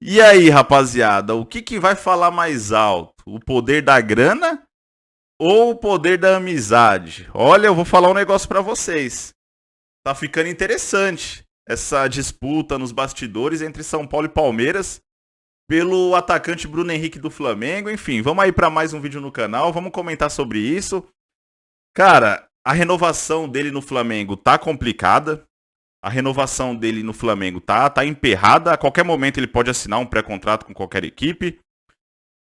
E aí, rapaziada, o que vai falar mais alto? O poder da grana ou o poder da amizade? Olha, eu vou falar um negócio pra vocês. Tá ficando interessante essa disputa nos bastidores entre São Paulo e Palmeiras pelo atacante Bruno Henrique do Flamengo. Enfim, vamos aí pra mais um vídeo no canal, vamos comentar sobre isso. Cara, a renovação dele no Flamengo tá complicada. A renovação dele no Flamengo tá emperrada. A qualquer momento ele pode assinar um pré-contrato com qualquer equipe.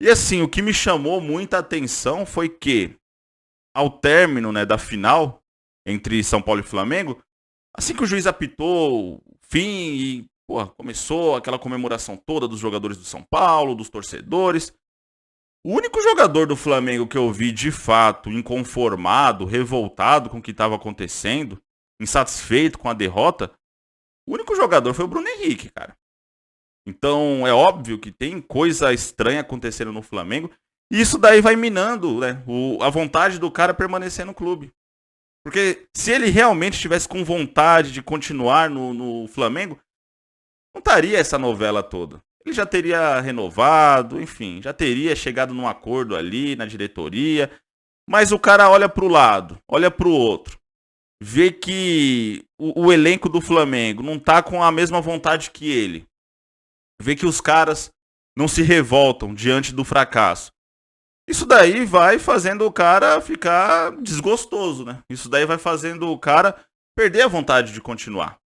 E assim, o que me chamou muita atenção foi que, ao término, né, da final entre São Paulo e Flamengo, assim que o juiz apitou o fim e começou aquela comemoração toda dos jogadores do São Paulo, dos torcedores, o único jogador do Flamengo que eu vi de fato inconformado, revoltado com o que estava acontecendo, insatisfeito com a derrota, o único jogador foi o Bruno Henrique, cara. Então é óbvio que tem coisa estranha acontecendo no Flamengo. E isso daí vai minando, né, a vontade do cara permanecer no clube. Porque se ele realmente estivesse com vontade de continuar no Flamengo, não estaria essa novela toda. Ele já teria renovado, enfim, já teria chegado num acordo ali na diretoria. Mas o cara olha para o lado, olha para o outro, vê que o elenco do Flamengo não tá com a mesma vontade que ele. Vê que os caras não se revoltam diante do fracasso. Isso daí vai fazendo o cara ficar desgostoso, né? Isso daí vai fazendo o cara perder a vontade de continuar.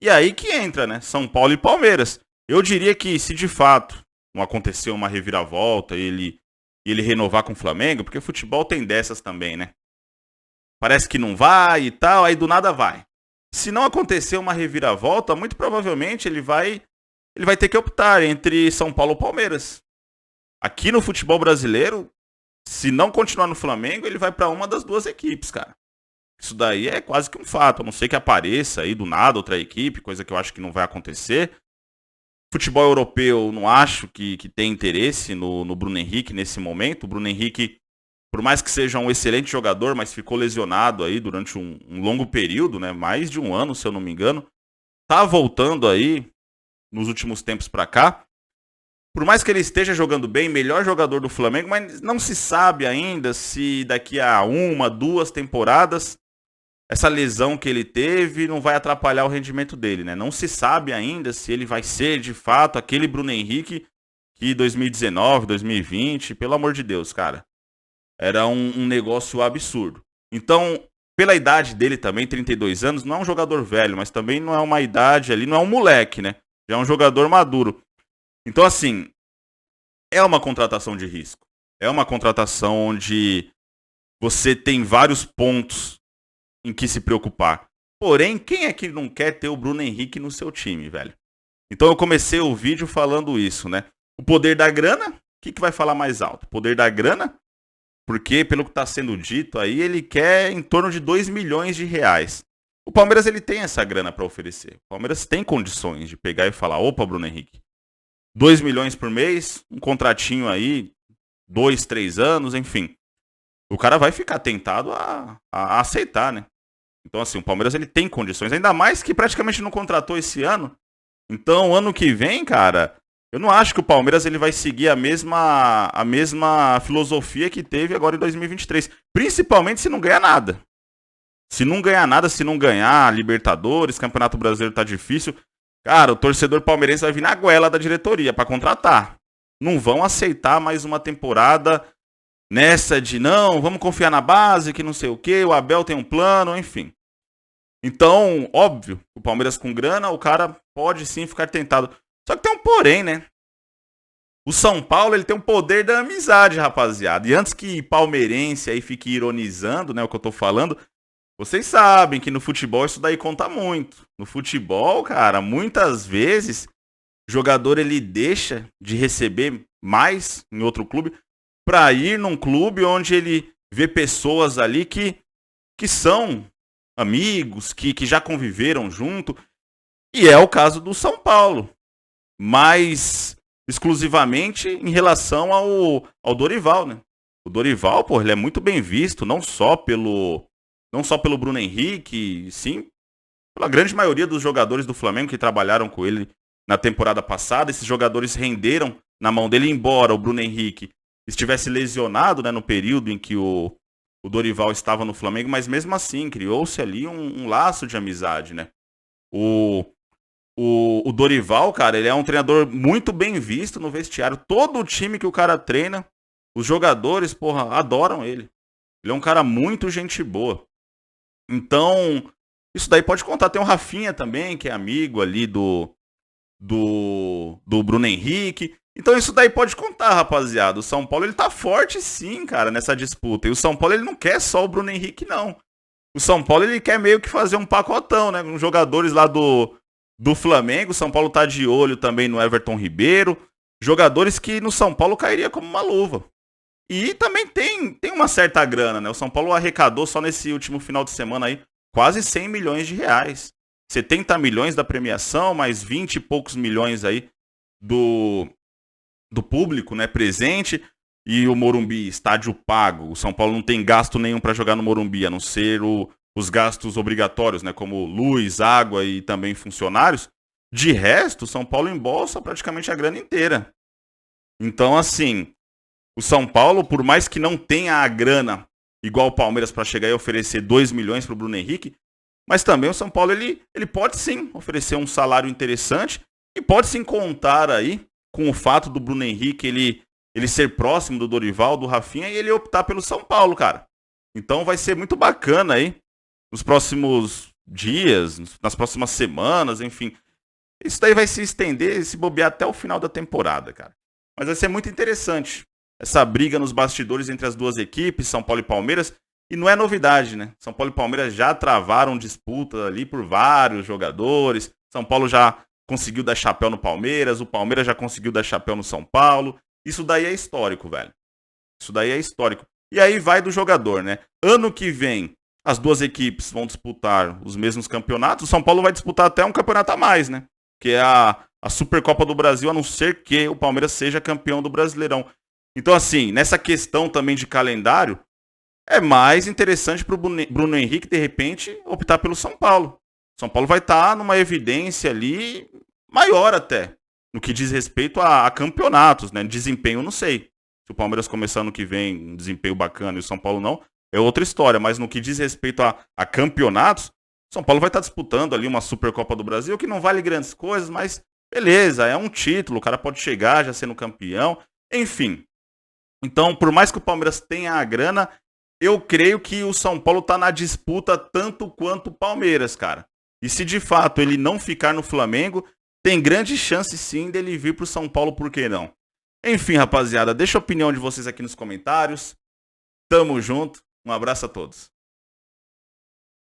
E aí que entra, né? São Paulo e Palmeiras. Eu diria que se de fato não aconteceu uma reviravolta e ele renovar com o Flamengo, porque futebol tem dessas também, né? Parece que não vai e tal, aí do nada vai. Se não acontecer uma reviravolta, muito provavelmente ele vai ter que optar entre São Paulo ou Palmeiras. Aqui no futebol brasileiro, se não continuar no Flamengo, ele vai para uma das duas equipes, cara. Isso daí é quase que um fato, a não ser que apareça aí do nada outra equipe, coisa que eu acho que não vai acontecer. Futebol europeu, não acho que tem interesse no Bruno Henrique nesse momento. O Bruno Henrique, por mais que seja um excelente jogador, mas ficou lesionado aí durante um longo período, né? Mais de um ano, se eu não me engano. Tá voltando aí nos últimos tempos pra cá. Por mais que ele esteja jogando bem, melhor jogador do Flamengo, mas não se sabe ainda se daqui a uma, duas temporadas, essa lesão que ele teve não vai atrapalhar o rendimento dele, né? Não se sabe ainda se ele vai ser, de fato, aquele Bruno Henrique que 2019, 2020, pelo amor de Deus, cara, era um negócio absurdo. Então, pela idade dele também, 32 anos, não é um jogador velho, mas também não é uma idade ali, não é um moleque, né? Já é um jogador maduro. Então, assim, é uma contratação de risco. É uma contratação onde você tem vários pontos em que se preocupar. Porém, quem é que não quer ter o Bruno Henrique no seu time, velho? Então eu comecei o vídeo falando isso, né? O poder da grana, o que vai falar mais alto? O poder da grana, porque pelo que está sendo dito aí, ele quer em torno de 2 milhões de reais. O Palmeiras ele tem essa grana para oferecer. O Palmeiras tem condições de pegar e falar, opa, Bruno Henrique, 2 milhões por mês, um contratinho aí, 2, 3 anos, enfim. O cara vai ficar tentado a aceitar, né? Então, assim, o Palmeiras ele tem condições, ainda mais que praticamente não contratou esse ano. Então, ano que vem, cara, eu não acho que o Palmeiras ele vai seguir a mesma filosofia que teve agora em 2023. Principalmente se não ganhar nada. Se não ganhar nada, se não ganhar Libertadores, Campeonato Brasileiro tá difícil, cara, o torcedor palmeirense vai vir na goela da diretoria para contratar. Não vão aceitar mais uma temporada nessa de não, vamos confiar na base, que não sei o que, o Abel tem um plano, enfim. Então, óbvio, o Palmeiras com grana, o cara pode sim ficar tentado. Só que tem um porém, né? O São Paulo, ele tem o poder da amizade, rapaziada. E antes que palmeirense aí fique ironizando, né, o que eu tô falando, vocês sabem que no futebol isso daí conta muito. No futebol, cara, muitas vezes o jogador ele deixa de receber mais em outro clube para ir num clube onde ele vê pessoas ali que são amigos, que já conviveram junto. E é o caso do São Paulo. Mas exclusivamente em relação ao Dorival, né? O Dorival, pô, ele é muito bem visto, não só pelo Bruno Henrique, sim, pela grande maioria dos jogadores do Flamengo que trabalharam com ele na temporada passada. Esses jogadores renderam na mão dele, embora o Bruno Henrique estivesse lesionado, né, no período em que o Dorival estava no Flamengo, mas mesmo assim criou-se ali um laço de amizade, né? O Dorival, cara, ele é um treinador muito bem visto no vestiário. Todo o time que o cara treina, os jogadores, porra, adoram ele. Ele é um cara muito gente boa. Então, isso daí pode contar. Tem o Rafinha também, que é amigo ali do Bruno Henrique. Então isso daí pode contar, rapaziada. O São Paulo, ele tá forte sim, cara, nessa disputa. E o São Paulo, ele não quer só o Bruno Henrique, não. O São Paulo, ele quer meio que fazer um pacotão, né? Com jogadores lá do Flamengo. O São Paulo tá de olho também no Everton Ribeiro. Jogadores que no São Paulo cairia como uma luva. E também tem uma certa grana, né? O São Paulo arrecadou só nesse último final de semana aí quase 100 milhões de reais. 70 milhões da premiação, mais 20 e poucos milhões aí do público, né, presente. E o Morumbi, estádio pago. O São Paulo não tem gasto nenhum para jogar no Morumbi, a não ser os gastos obrigatórios, né, como luz, água e também funcionários. De resto, o São Paulo embolsa praticamente a grana inteira. Então, assim, o São Paulo, por mais que não tenha a grana igual o Palmeiras para chegar e oferecer 2 milhões para o Bruno Henrique, mas também o São Paulo ele pode sim oferecer um salário interessante e pode sim contar aí com o fato do Bruno Henrique ele ser próximo do Dorival, do Rafinha, e ele optar pelo São Paulo, cara. Então vai ser muito bacana aí nos próximos dias, nas próximas semanas, enfim. Isso daí vai se estender, se bobear até o final da temporada, cara. Mas vai ser muito interessante essa briga nos bastidores entre as duas equipes, São Paulo e Palmeiras. E não é novidade, né? São Paulo e Palmeiras já travaram disputa ali por vários jogadores. São Paulo já conseguiu dar chapéu no Palmeiras, o Palmeiras já conseguiu dar chapéu no São Paulo. Isso daí é histórico, velho. Isso daí é histórico. E aí vai do jogador, né? Ano que vem, as duas equipes vão disputar os mesmos campeonatos. O São Paulo vai disputar até um campeonato a mais, né? Que é a Supercopa do Brasil, a não ser que o Palmeiras seja campeão do Brasileirão. Então, assim, nessa questão também de calendário, é mais interessante para o Bruno Henrique, de repente, optar pelo São Paulo. São Paulo vai estar numa evidência ali maior até, no que diz respeito a campeonatos, né? Desempenho, não sei. Se o Palmeiras começar ano que vem um desempenho bacana e o São Paulo não, é outra história. Mas no que diz respeito a campeonatos, São Paulo vai estar disputando ali uma Supercopa do Brasil, que não vale grandes coisas, mas beleza, é um título, o cara pode chegar já sendo campeão, enfim. Então, por mais que o Palmeiras tenha a grana, eu creio que o São Paulo tá na disputa tanto quanto o Palmeiras, cara. E se de fato ele não ficar no Flamengo, tem grande chance sim dele vir pro São Paulo, por que não? Enfim, rapaziada, deixa a opinião de vocês aqui nos comentários. Tamo junto, um abraço a todos.